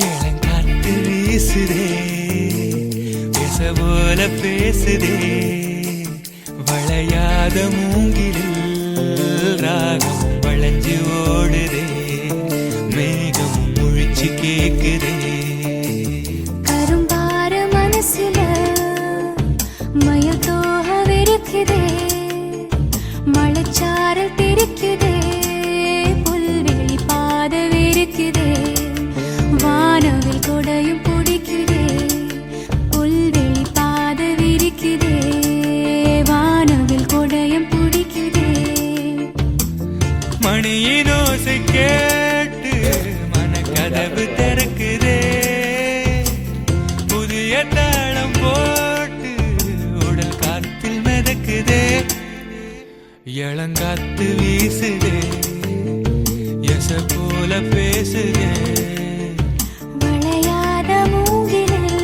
இளங்காத்து வீசுதே பேச போல பேசுதே வளையாத மூங்கிலில் ராகம் வளைஞ்சு ஓடுதே மேகம் முழிச்சு கேக்குதே கரும்பார மனசுல மயத்தோக விரிக்குதே மழைச்சாரல் தெரிக்குதே புல்வெளி பாத விரிக்குதே வானவில் கொடையும் பிடிக்குதே புல்வெளி பாத விரிக்குதே வானவில் கொடையும் பிடிக்குதே மணியின் ஓசை கேட்டு மனக்கதவு திறக்குதே புதிய தாளம் போட்டு உடல் காத்தில் மிதக்குதே இளங்காத்து வீசுதே எச போல பேசுதே வளையாத மூங்கிலில்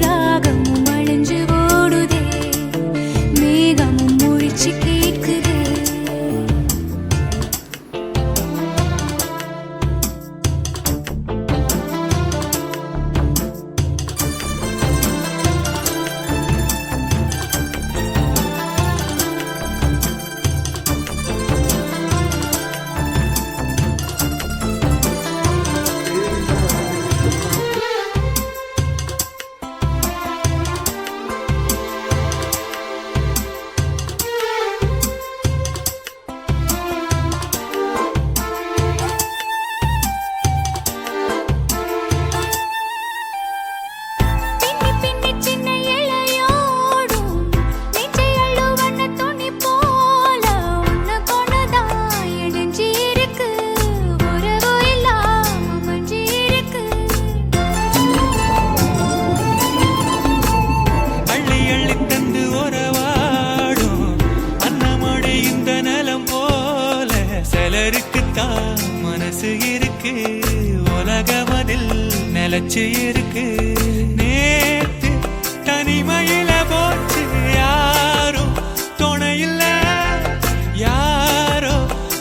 ராகமும் அழிஞ்சு ஓடுதே மேகமும் முழிச்சு கேட்குதே மனசு இருக்கு உலகமதில் நிலச்சு இருக்கு நேத்து தனிமையில போச்சு யாரும் துணையில்ல யாரோ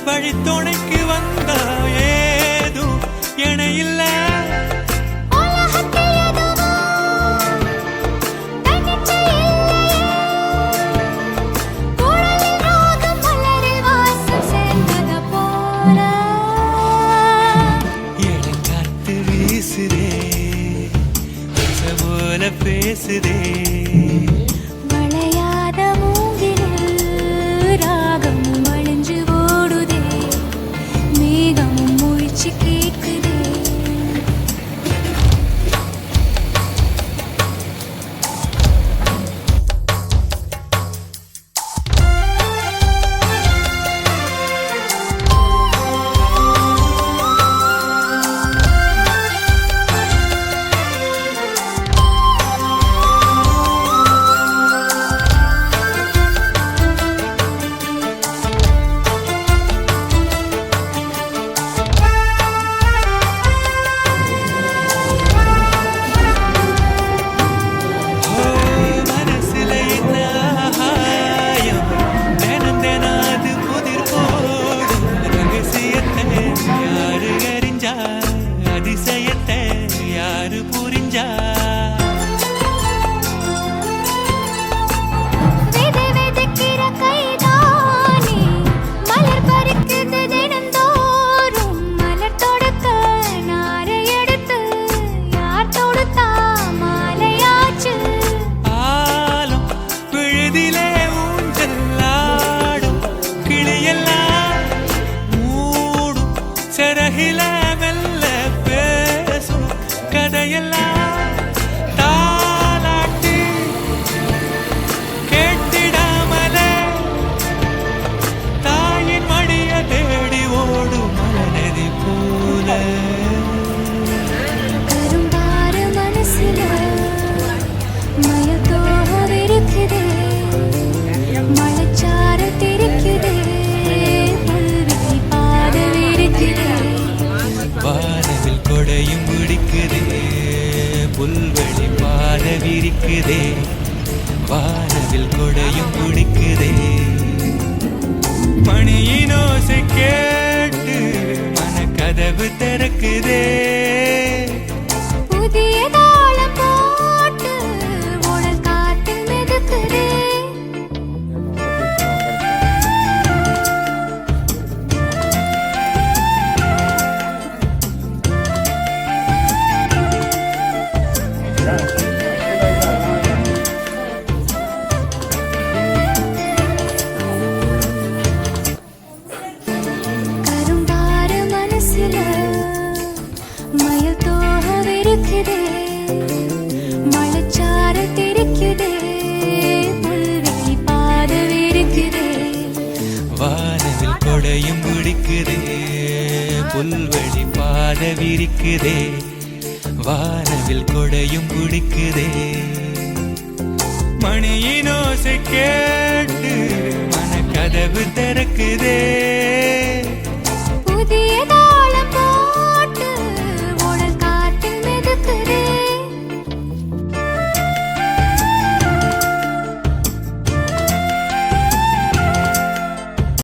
வழி துணைக்கு வந்தா ஏதும் இணையில்ல பேசுதே வளையாத மூங்கிலில் ராகமும் அழிஞ்சு ஓடுதே மேகமும் முழிச்சு கேட்குதே அதிசயத்தை யாரு புரிஞ்சா விதைக்கிற கைதானே மலர் பறிக்குது தினந்தோறும் மலர் தொடுக்க நாரை எடுத்து யார் தொடுத்தா மாலையாச்சு ஆலம் விழுதிலே ஊஞ்சலாடும் கிளியெல்லாம் மூடும் செரகில கதையெல்லாம் தாலாட்டி கேட்டிடாமலே தாயின் மடிய தேடி ஓடும் மலநதி போல கரும்பார மனசுல மயத்தோக விரிக்குதே மழைச்சாரல் தெரிக்குதே புல்வெளி பாத விரிக்குதே வானவில் கொடையும் பிடிக்குதே புல்வெளி பாத விரிக்குதே வானவில் கொடையும் பிடிக்குதே மணியின் ஓசை கேட்டு மனக்கதவு திறக்குதே புல்வெளி பாத விரிக்குதே, வானவில் கொடையும் பிடிக்குதே. மணியின் ஓசை கேட்டு மனக்கதவு திறக்குதே.